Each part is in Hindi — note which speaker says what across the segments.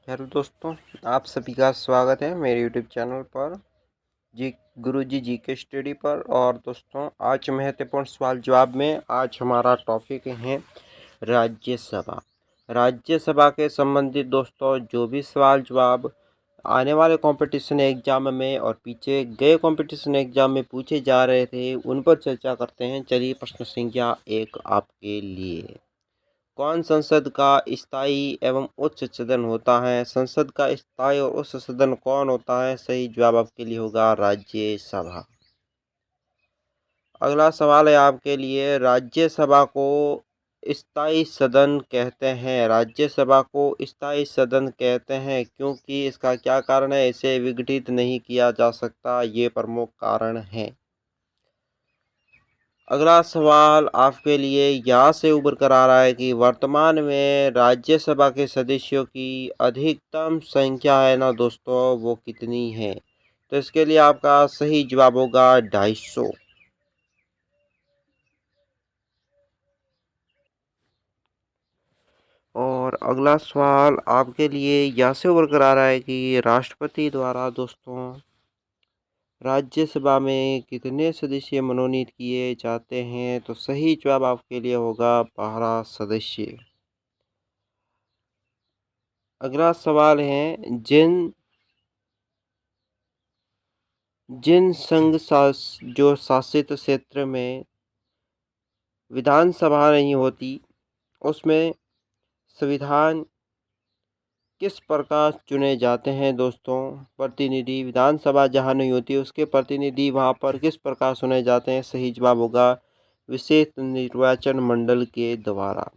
Speaker 1: हेलो दोस्तों, आप सभी का स्वागत है मेरे यूट्यूब चैनल पर जी गुरुजी जी के स्टडी पर। और दोस्तों, आज महत्वपूर्ण सवाल जवाब में आज हमारा टॉपिक है राज्यसभा। राज्यसभा के संबंधित दोस्तों जो भी सवाल जवाब आने वाले कंपटीशन एग्जाम में और पीछे गए कंपटीशन एग्जाम में पूछे जा रहे थे, उन पर चर्चा करते हैं। चलिए, प्रश्न संख्या 1 आपके लिए। कौन संसद का स्थायी एवं उच्च सदन होता है? संसद का स्थायी और उच्च सदन कौन होता है? सही जवाब आपके लिए होगा राज्यसभा। अगला सवाल है आपके लिए, राज्यसभा को स्थायी सदन कहते हैं। राज्यसभा को स्थायी सदन कहते हैं क्योंकि इसका क्या कारण है? इसे विघटित नहीं किया जा सकता, ये प्रमुख कारण है। अगला सवाल आपके लिए यहाँ से उभर कर आ रहा है कि वर्तमान में राज्यसभा के सदस्यों की अधिकतम संख्या है ना दोस्तों, वो कितनी है? तो इसके लिए आपका सही जवाब होगा 250। और अगला सवाल आपके लिए यहाँ से उभर कर आ रहा है कि राष्ट्रपति द्वारा दोस्तों राज्यसभा में कितने सदस्य मनोनीत किए जाते हैं? तो सही जवाब आपके लिए होगा 12 सदस्य। अगला सवाल है, जिन जिन जो शासित क्षेत्र में विधानसभा नहीं होती, उसमें संविधान किस प्रकार चुने जाते हैं दोस्तों? प्रतिनिधि। विधानसभा जहाँ नहीं होती, उसके प्रतिनिधि वहाँ पर किस प्रकार चुने जाते हैं? सही जवाब होगा विशेष निर्वाचन मंडल के द्वारा।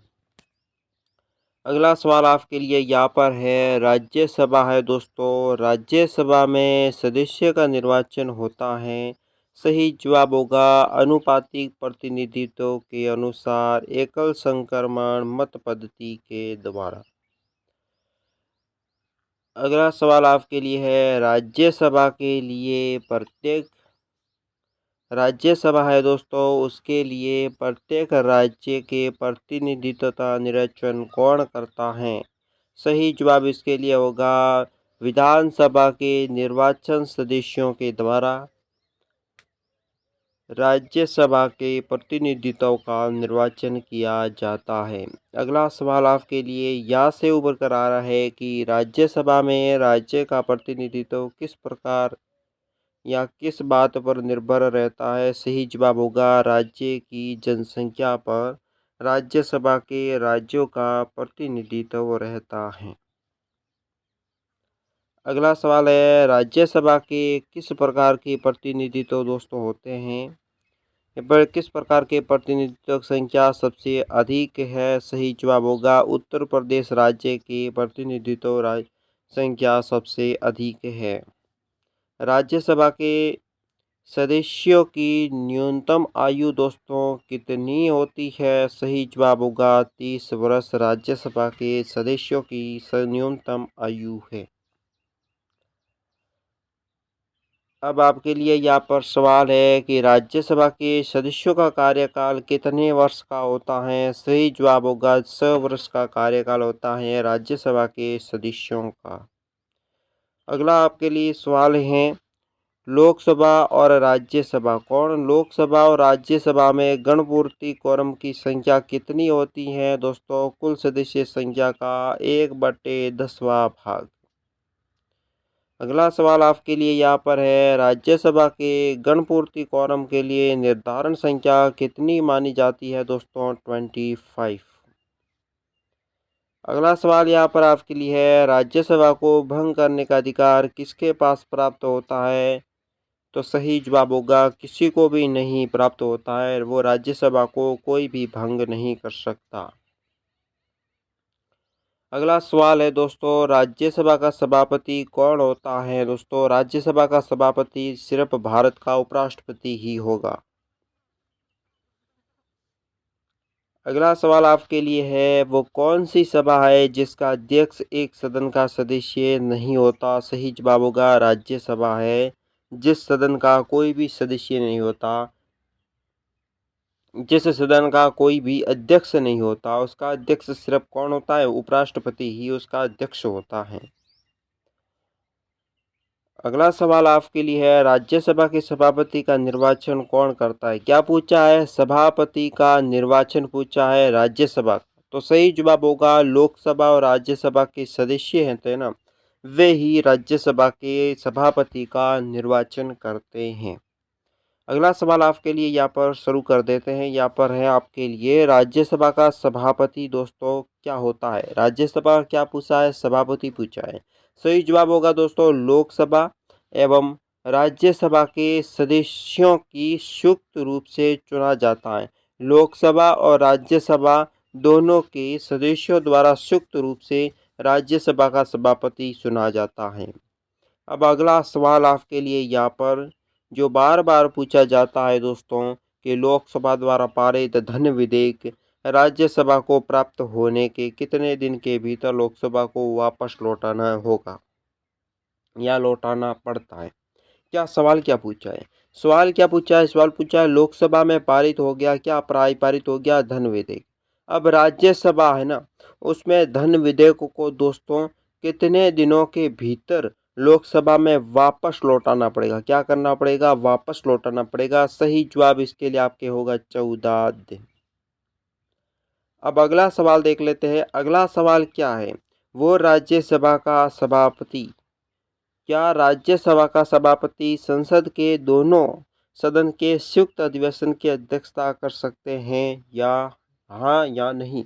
Speaker 1: अगला सवाल आपके लिए यहाँ पर है, राज्यसभा है दोस्तों, राज्यसभा में सदस्य का निर्वाचन होता है। सही जवाब होगा अनुपातिक प्रतिनिधित्व के अनुसार एकल संक्रमण मत पद्धति के द्वारा। अगला सवाल आपके लिए है, राज्यसभा है दोस्तों, उसके लिए प्रत्येक राज्य के प्रतिनिधित्व का निर्वाचन कौन करता है? सही जवाब इसके लिए होगा विधानसभा के निर्वाचन सदस्यों के द्वारा राज्यसभा के प्रतिनिधित्व का निर्वाचन किया जाता है। अगला सवाल आपके लिए यहाँ से उभर कर आ रहा है कि राज्यसभा में राज्य का प्रतिनिधित्व किस प्रकार या किस बात पर निर्भर रहता है? सही जवाब होगा राज्य की जनसंख्या पर राज्यसभा के राज्यों का प्रतिनिधित्व रहता है। अगला सवाल है, राज्यसभा के किस प्रकार के प्रतिनिधित्व दोस्तों होते हैं? यहाँ पर किस प्रकार के प्रतिनिधित्व संख्या सबसे अधिक है? सही जवाब होगा उत्तर प्रदेश राज्य के प्रतिनिधित्व संख्या सबसे अधिक है। राज्यसभा के सदस्यों की न्यूनतम आयु दोस्तों कितनी होती है? सही जवाब होगा 30 वर्ष राज्यसभा के सदस्यों की न्यूनतम आयु है। अब आपके लिए यहाँ पर सवाल है कि राज्यसभा के सदस्यों का कार्यकाल कितने वर्ष का होता है? सही जवाब होगा 6 वर्ष का कार्यकाल होता है राज्यसभा के सदस्यों का। अगला आपके लिए सवाल है, लोकसभा और राज्यसभा लोकसभा और राज्यसभा में गणपूर्ति कोरम की संख्या कितनी होती है दोस्तों? कुल सदस्य संख्या का 1/10वां भाग। अगला सवाल आपके लिए यहाँ पर है, राज्यसभा के गणपूर्ति कोरम के लिए निर्धारण संख्या कितनी मानी जाती है दोस्तों? 25। अगला सवाल यहाँ पर आपके लिए है, राज्यसभा को भंग करने का अधिकार किसके पास प्राप्त होता है? तो सही जवाब होगा किसी को भी नहीं प्राप्त होता है, वो राज्यसभा को कोई भी भंग नहीं कर सकता। अगला सवाल है दोस्तों, राज्यसभा का सभापति कौन होता है दोस्तों? राज्यसभा का सभापति सिर्फ भारत का उपराष्ट्रपति ही होगा। अगला सवाल आपके लिए है, वो कौन सी सभा है जिसका अध्यक्ष एक सदन का सदस्य नहीं होता? सही जवाब होगा राज्यसभा है, जिस सदन का कोई भी सदस्य नहीं होता, जिस सदन का कोई भी अध्यक्ष नहीं होता, उसका अध्यक्ष सिर्फ कौन होता है? उपराष्ट्रपति ही उसका अध्यक्ष होता है। अगला सवाल आपके लिए है, राज्यसभा के सभापति का निर्वाचन कौन करता है? क्या पूछा है? सभापति का निर्वाचन पूछा है राज्यसभा का। तो सही जवाब होगा लोकसभा और राज्यसभा के सदस्य हैं तो है ना, वे ही राज्यसभा के सभापति का निर्वाचन करते हैं। अगला सवाल आपके लिए यहाँ पर शुरू कर देते हैं। यहाँ पर है आपके लिए, राज्यसभा का सभापति दोस्तों क्या होता है? राज्यसभा क्या पूछा है? सभापति पूछा है। सही जवाब होगा दोस्तों लोकसभा एवं राज्यसभा के सदस्यों की संयुक्त रूप से चुना जाता है। लोकसभा और राज्यसभा दोनों के सदस्यों द्वारा संयुक्त रूप से राज्यसभा का सभापति चुना जाता है। अब अगला सवाल आपके लिए यहाँ पर जो बार बार पूछा जाता है दोस्तों, कि लोकसभा द्वारा पारित धन विधेयक राज्यसभा को प्राप्त होने के कितने दिन के भीतर लोकसभा को वापस लौटाना होगा या लौटाना पड़ता है? क्या सवाल क्या पूछा है? सवाल क्या पूछा है? सवाल पूछा है लोकसभा में पारित हो गया, क्या पारित हो गया धन विधेयक। अब राज्यसभा है ना, उसमें धन विधेयक को दोस्तों कितने दिनों के भीतर लोकसभा में वापस लौटाना पड़ेगा? क्या करना पड़ेगा? वापस लौटाना पड़ेगा। सही जवाब इसके लिए आपके होगा 14 दिन। अब अगला सवाल देख लेते हैं। अगला सवाल क्या है? वो राज्यसभा का सभापति, क्या राज्यसभा का सभापति संसद के दोनों सदन के संयुक्त अधिवेशन की अध्यक्षता कर सकते हैं या हाँ या नहीं?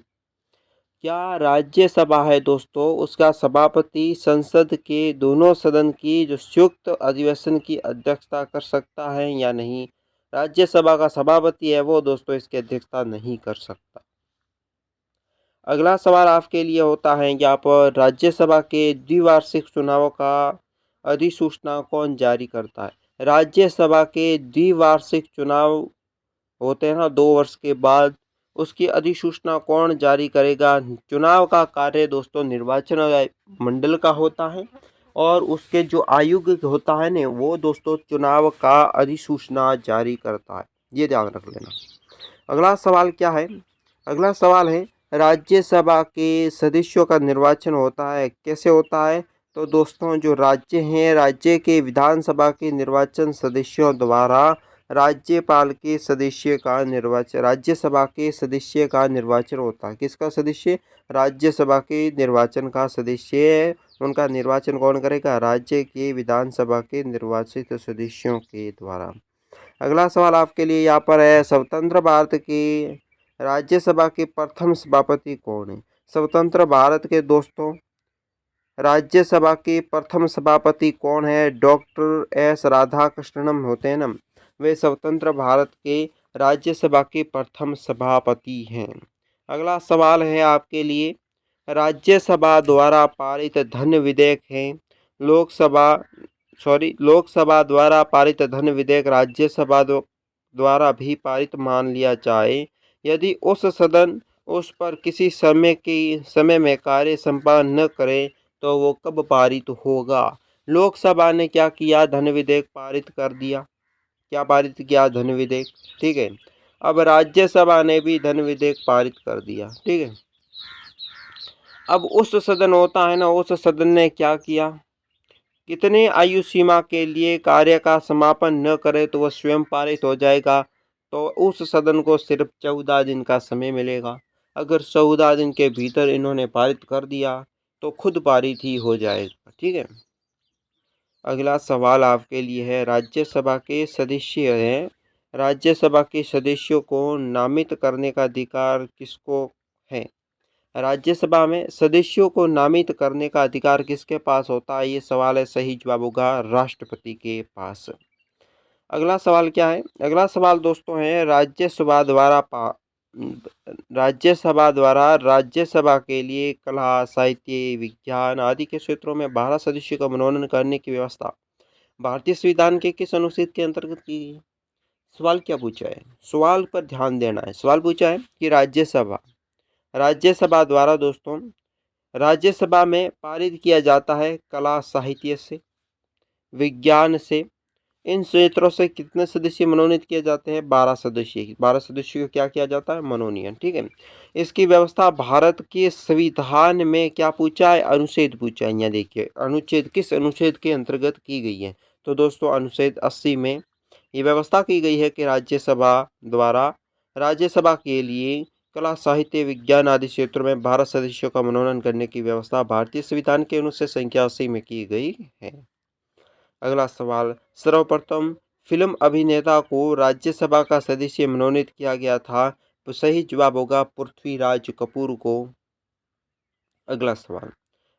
Speaker 1: क्या राज्यसभा है दोस्तों, उसका सभापति संसद के दोनों सदन की जो संयुक्त अधिवेशन की अध्यक्षता कर सकता है या नहीं? राज्यसभा का सभापति है वो दोस्तों इसकी अध्यक्षता नहीं कर सकता। अगला सवाल आपके लिए होता है यहाँ पर, राज्यसभा के द्विवार्षिक चुनाव का अधिसूचना कौन जारी करता है? राज्यसभा के द्विवार्षिक चुनाव होते हैं ना 2 वर्ष के बाद, उसकी अधिसूचना कौन जारी करेगा? चुनाव का कार्य दोस्तों निर्वाचन मंडल का होता है और उसके जो आयोग होता है ना वो दोस्तों चुनाव का अधिसूचना जारी करता है, ये ध्यान रख लेना। अगला सवाल क्या है? अगला सवाल है, राज्यसभा के सदस्यों का निर्वाचन होता है, कैसे होता है? तो दोस्तों जो राज्य हैं, राज्य के विधानसभा के निर्वाचन सदस्यों द्वारा राज्यपाल के सदस्य का निर्वाचन, राज्यसभा के सदस्य का निर्वाचन होता है। किसका सदस्य? राज्यसभा के निर्वाचन का सदस्य है, उनका निर्वाचन कौन करेगा? राज्य के विधानसभा के निर्वाचित सदस्यों के द्वारा। अगला सवाल आपके लिए यहाँ पर है, स्वतंत्र भारत की राज्यसभा के प्रथम सभापति कौन है? स्वतंत्र भारत के दोस्तों राज्यसभा के प्रथम सभापति कौन है? डॉक्टर एस राधाकृष्णन होते हैं ना, वे स्वतंत्र भारत के राज्यसभा के प्रथम सभापति हैं। अगला सवाल है आपके लिए, राज्यसभा द्वारा पारित धन विधेयक है, लोकसभा द्वारा पारित धन विधेयक राज्यसभा द्वारा भी पारित मान लिया जाए, यदि उस सदन उस पर किसी समय में कार्य संपादन न करे तो वो कब पारित होगा? लोकसभा ने क्या किया? धन विधेयक पारित कर दिया। क्या पारित किया? धन विधेयक। ठीक है। अब राज्यसभा ने भी धन विधेयक पारित कर दिया। ठीक है। अब उस सदन होता है ना, उस सदन ने क्या किया? कितने आयु सीमा के लिए कार्य का समापन न करे तो वह स्वयं पारित हो जाएगा। तो उस सदन को सिर्फ 14 दिन का समय मिलेगा। अगर 14 दिन के भीतर इन्होंने पारित कर दिया तो खुद पारित ही हो जाएगा। ठीक है। अगला सवाल आपके लिए है, राज्यसभा के सदस्य हैं, राज्यसभा के सदस्यों को नामित करने का अधिकार किसको है? राज्यसभा में सदस्यों को नामित करने का अधिकार किसके पास होता है? ये सवाल है, सही जवाब होगा राष्ट्रपति के पास। अगला सवाल क्या है? अगला सवाल दोस्तों है, राज्यसभा के लिए कला, साहित्य, विज्ञान आदि के क्षेत्रों में 12 सदस्यों का मनोनयन करने की व्यवस्था भारतीय संविधान के किस अनुच्छेद के अंतर्गत की गई है? सवाल क्या पूछा है? सवाल पर ध्यान देना है। सवाल पूछा है कि राज्यसभा द्वारा दोस्तों राज्यसभा में पारित किया जाता है कला साहित्य से, विज्ञान से, इन क्षेत्रों से कितने सदस्य मनोनीत किए जाते हैं? 12 सदस्य। 12 सदस्यों को क्या किया जाता है? मनोनीत। ठीक है। इसकी व्यवस्था भारत के संविधान में क्या पूछा है? अनुच्छेद पूछा है। यहाँ देखिए अनुच्छेद किस अनुच्छेद के अंतर्गत की गई है? तो दोस्तों अनुच्छेद 80 में ये व्यवस्था की गई है कि राज्यसभा द्वारा राज्यसभा के लिए कला, साहित्य, विज्ञान आदि क्षेत्रों में 12 सदस्यों का मनोनयन करने की व्यवस्था भारतीय संविधान के अनुच्छेद संख्या 80 में की गई है। अगला सवाल, सर्वप्रथम फिल्म अभिनेता को राज्यसभा का सदस्य मनोनीत किया गया था? तो सही जवाब होगा पृथ्वीराज कपूर को।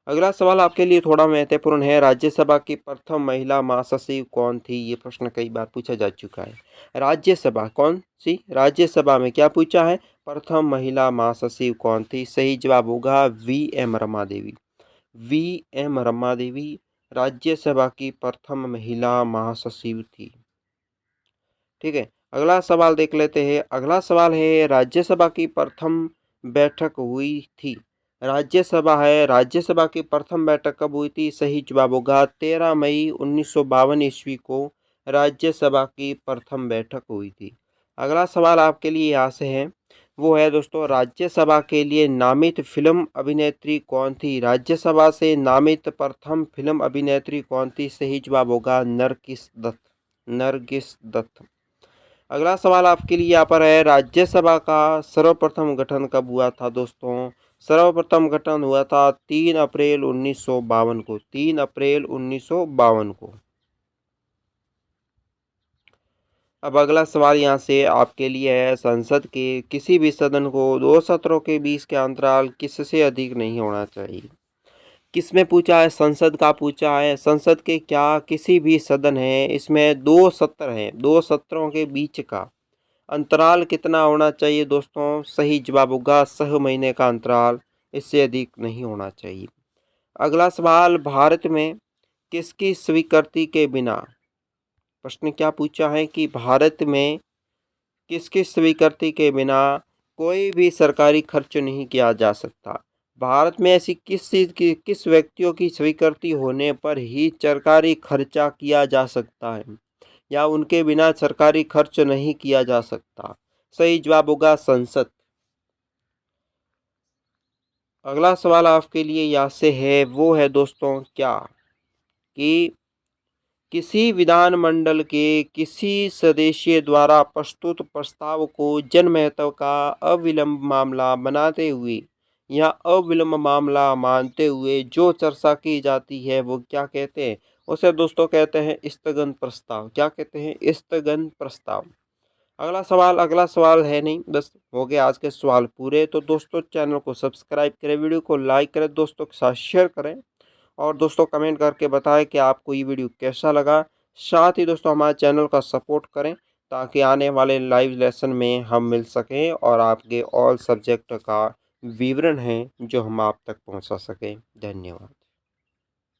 Speaker 1: अगला सवाल आपके लिए थोड़ा महत्वपूर्ण है। राज्यसभा की प्रथम महिला महासचिव कौन थी? ये प्रश्न कई बार पूछा जा चुका है। राज्यसभा कौन सी? राज्यसभा में क्या पूछा है? प्रथम महिला महासचिव कौन थी? सही जवाब होगा वी.एम. रमा देवी। वी.एम. रमा देवी राज्यसभा की प्रथम महिला महासचिव थी। ठीक है। अगला सवाल देख लेते हैं। अगला सवाल है राज्यसभा की प्रथम बैठक हुई थी? राज्यसभा की प्रथम बैठक कब हुई थी? सही जवाब होगा 13 मई 1952 ईस्वी को राज्यसभा की प्रथम बैठक हुई थी। अगला सवाल आपके लिए यहाँ से है, वो है दोस्तों राज्यसभा के लिए नामित फिल्म अभिनेत्री कौन थी? राज्यसभा से नामित प्रथम फिल्म अभिनेत्री कौन थी? सही जवाब होगा नरगिस दत्त। नरगिस दत्त। अगला सवाल आपके लिए यहाँ पर है, राज्यसभा का सर्वप्रथम गठन कब हुआ था दोस्तों? सर्वप्रथम गठन हुआ था 3 अप्रैल 1952 को। 3 अप्रैल 1952 को। अब अगला सवाल यहाँ से आपके लिए है, संसद के किसी भी सदन को 2 सत्रों के बीच के अंतराल किससे अधिक नहीं होना चाहिए? किसमें पूछा है? संसद का पूछा है। संसद के क्या किसी भी सदन है, इसमें 2 सत्र हैं, 2 सत्रों के बीच का अंतराल कितना होना चाहिए दोस्तों? सही जवाब होगा 6 महीने का अंतराल, इससे अधिक नहीं होना चाहिए। अगला सवाल, भारत में किसकी स्वीकृति के बिना, प्रश्न क्या पूछा है कि भारत में किसकी स्वीकृति के बिना कोई भी सरकारी खर्च नहीं किया जा सकता? भारत में ऐसी किस चीज़ की, किस व्यक्तियों की स्वीकृति होने पर ही सरकारी खर्चा किया जा सकता है या उनके बिना सरकारी खर्च नहीं किया जा सकता? सही जवाब होगा संसद। अगला सवाल आपके लिए यहाँ से है, वो है दोस्तों क्या कि किसी विधानमंडल के किसी सदस्य द्वारा प्रस्तुत प्रस्ताव को जनमहत्व का अविलंब मामला बनाते हुए या अविलंब मामला मानते हुए जो चर्चा की जाती है वो क्या कहते हैं? उसे दोस्तों कहते हैं स्थगन प्रस्ताव। क्या कहते हैं? स्थगन प्रस्ताव। अगला सवाल है नहीं, बस हो गए आज के सवाल पूरे। तो दोस्तों चैनल को सब्सक्राइब करें, वीडियो को लाइक करें, दोस्तों के साथ शेयर करें और दोस्तों कमेंट करके बताएं कि आपको ये वीडियो कैसा लगा। साथ ही दोस्तों हमारे चैनल का सपोर्ट करें ताकि आने वाले लाइव लेसन में हम मिल सकें और आपके ऑल सब्जेक्ट का विवरण है जो हम आप तक पहुंचा सकें। धन्यवाद।